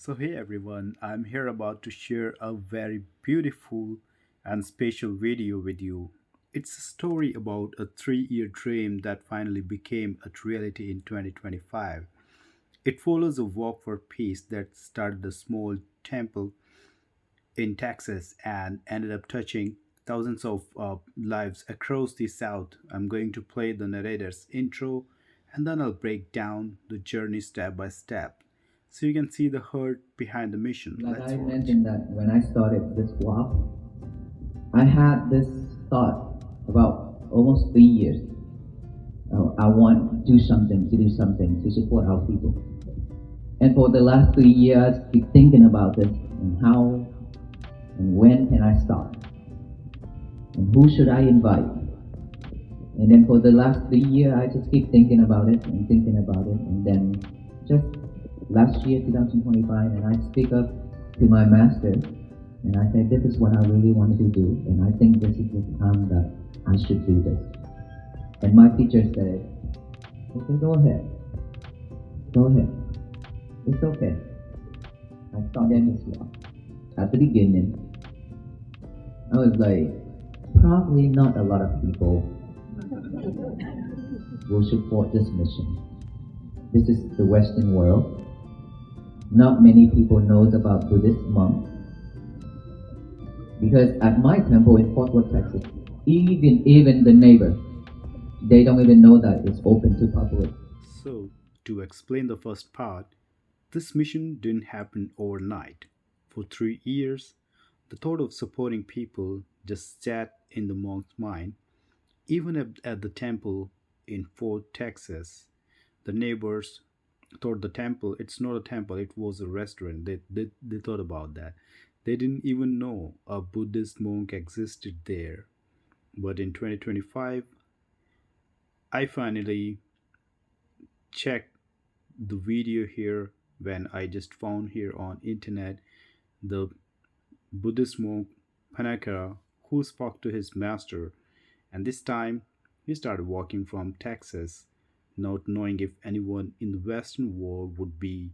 So, hey everyone, I'm here about to share a very beautiful and special video with you. It's a story about a 3 year dream that finally became a reality in 2025. It follows a walk for peace that started a small temple in Texas and ended up touching thousands of lives across the South. I'm going to play the narrator's intro and then I'll break down the journey step by step so you can see the heart behind the mission. Like Let's I watch. mentioned that when I started this walk, I had this thought about almost 3 years. I want to do something to support our people. And for the last 3 years, keep thinking about this and how and when can I start and who should I invite. And then for the last 3 years, I just keep thinking about it and thinking about it. And then just last year, 2025, and I speak up to my master and I said, this is what I really wanted to do. And I think this is the time that I should do this. And my teacher said, okay, go ahead. Go ahead. It's okay. I started this walk. At the beginning, I was like, probably not a lot of people will support this mission. This is the Western world. Not many people knows about Buddhist monks. Because at my temple in Fort Worth, Texas, even the neighbor, they don't even know that it's open to public. So, to explain the first part, this mission didn't happen overnight. For 3 years, the thought of supporting people just sat in the monk's mind. Even at the temple in Fort Texas, the neighbors thought the temple, it's not a temple, it was a restaurant. They thought about that. They didn't even know a Buddhist monk existed there. But in 2025, I finally checked the video here when I just found here on internet the Buddhist monk Panakara who spoke to his master, and this time he started walking from Texas, not knowing if anyone in the Western world would be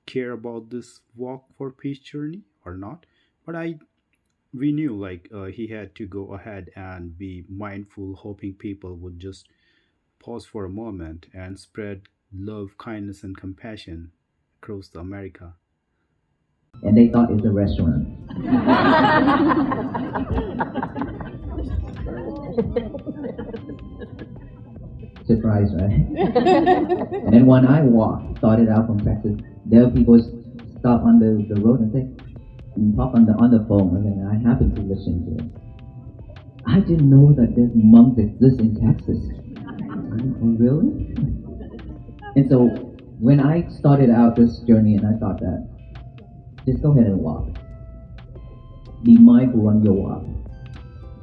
care about this walk for peace journey or not. But I we knew like he had to go ahead and be mindful, hoping people would just pause for a moment and spread love, kindness, and compassion across the America. And they thought it's a restaurant. Surprise, right? And then when I started out from Texas, there were people stop on the road and say, and talk on the phone, and then I happened to listen to it. I didn't know that there's monks exist in Texas. Oh, really? And so when I started out this journey, and I thought that just go ahead and walk. Be mindful on your walk,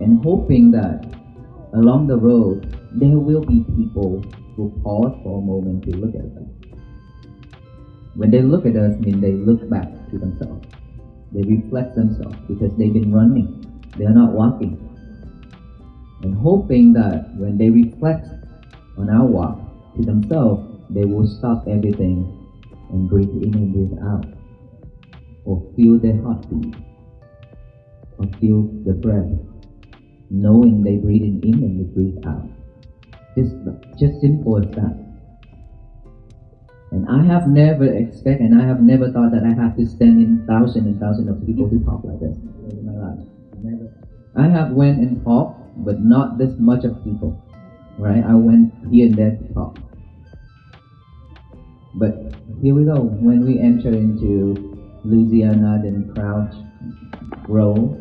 and hoping that along the road there will be people who pause for a moment to look at us. When they look at us, I mean they look back to themselves. They reflect themselves because they've been running. They are not walking. And hoping that when they reflect on our walk to themselves, they will stop everything and breathe in and breathe out. Or feel their heartbeat. Or feel the breath. Knowing they breathe in and they breathe out. Just simple as that. And I have never expected, and I have never thought that I have to stand in thousands and thousands of people to talk like this in my life. Never. I have went and talked, but not this much of people, right? I went here and there to talk. But here we go. When we enter into Louisiana, then Crouch, Row,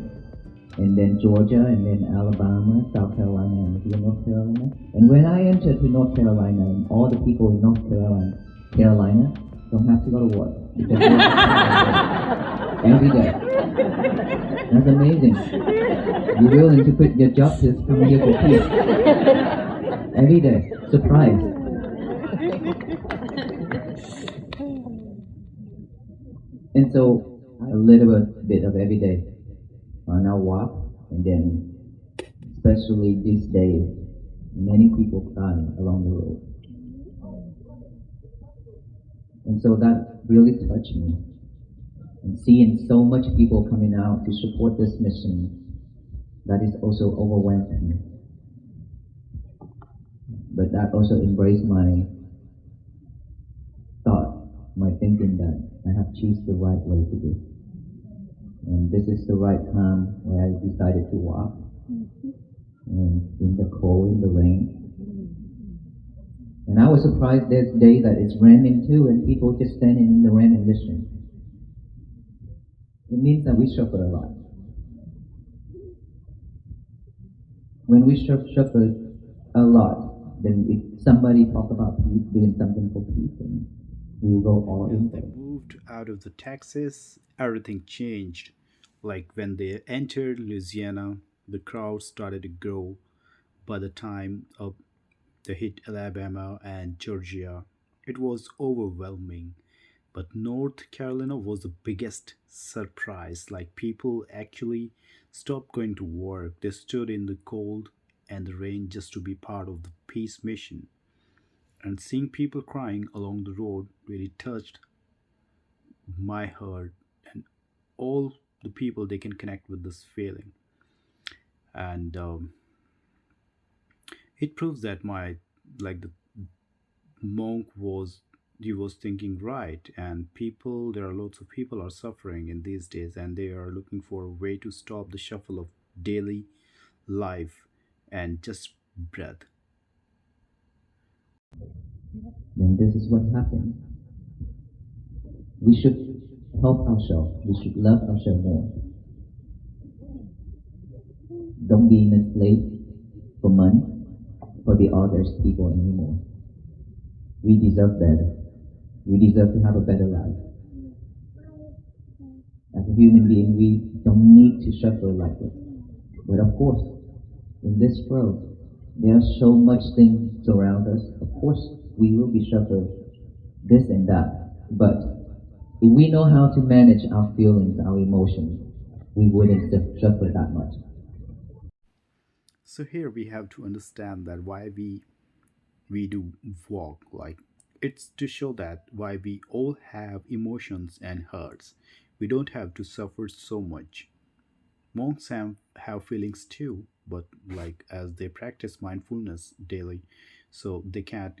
and then Georgia, and then Alabama, South Carolina, and here North Carolina. And when I enter to North Carolina, and all the people in North Carolina don't have to go to work because every day. That's amazing. You're willing to quit your job to come here for peace. Every day. Surprise. And so a little bit of every day on our walk, and then especially these days, many people crying along the road. And so that really touched me. And seeing so much people coming out to support this mission, that is also overwhelmed me. But that also embraced my thought, my thinking that I have choose the right way to do. And this is the right time where I decided to walk. And in the cold, in the rain. And I was surprised this day that it's raining too, and people just standing in the rain and listening. It means that we suffer a lot. When we suffer a lot, then if somebody talk about peace, doing something for peace, then we will go all As in for they it. moved out of the Texas, everything changed. Like when they entered Louisiana, the crowd started to grow. By the time they hit Alabama and Georgia, it was overwhelming. But North Carolina was the biggest surprise. Like people actually stopped going to work. They stood in the cold and the rain just to be part of the peace mission. And seeing people crying along the road really touched my heart, and all the people they can connect with this feeling. And it proves that my like the monk was he was thinking right, and people there are lots of people are suffering in these days, and they are looking for a way to stop the shuffle of daily life and just breath. Then this is what happens. We should help ourselves. We should love ourselves more. Don't be enslaved for money, for the others people anymore. We deserve better. We deserve to have a better life. As a human being, we don't need to suffer like this. But of course, in this world, there are so much things around us. Of course, we will be suffer this and that. But if we know how to manage our feelings, our emotions, we wouldn't suffer that much. So here we have to understand that why we do walk, like it's to show that why we all have emotions and hurts. We don't have to suffer so much. Monks have feelings too, but like as they practice mindfulness daily, so they can't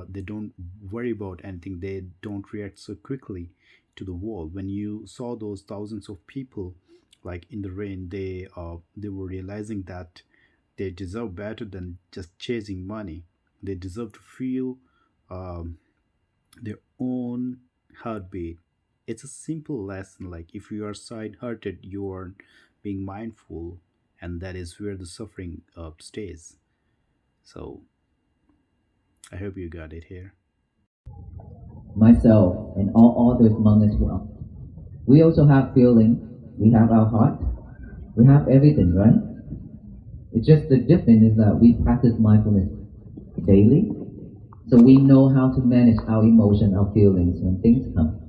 they don't worry about anything. They don't react so quickly to the world. When you saw those thousands of people like in the rain, they were realizing that they deserve better than just chasing money. They deserve to feel um, their own heartbeat. It's a simple lesson. Like if you are side hearted, you are being mindful, and that is where the suffering stays. So I hope you got it here. Myself and all others among us well. We also have feeling. We have our heart. We have everything, right? It's just the difference is that we practice mindfulness daily, so we know how to manage our emotion, our feelings when things come.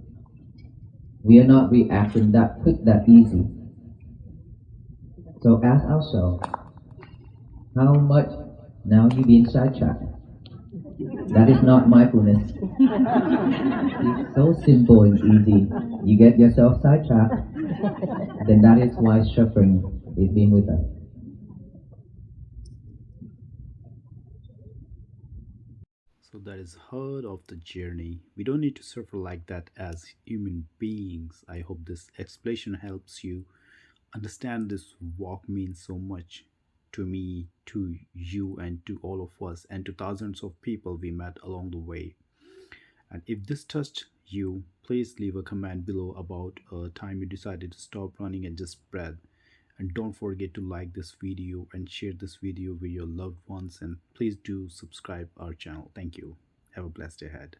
We are not reacting that quick, that easy. So ask ourselves, how much now you being sidetracked? That is not mindfulness. It's so simple and easy. You get yourself sidetracked, then that is why suffering is being with us. So that is heart of the journey. We don't need to suffer like that as human beings. I hope this explanation helps you understand this walk means so much to me, to you, and to all of us, and to thousands of people we met along the way. And if this touched you, please leave a comment below about a time you decided to stop running and just breathe. And don't forget to like this video and share this video with your loved ones. And please do subscribe our channel. Thank you. Have a blessed day ahead.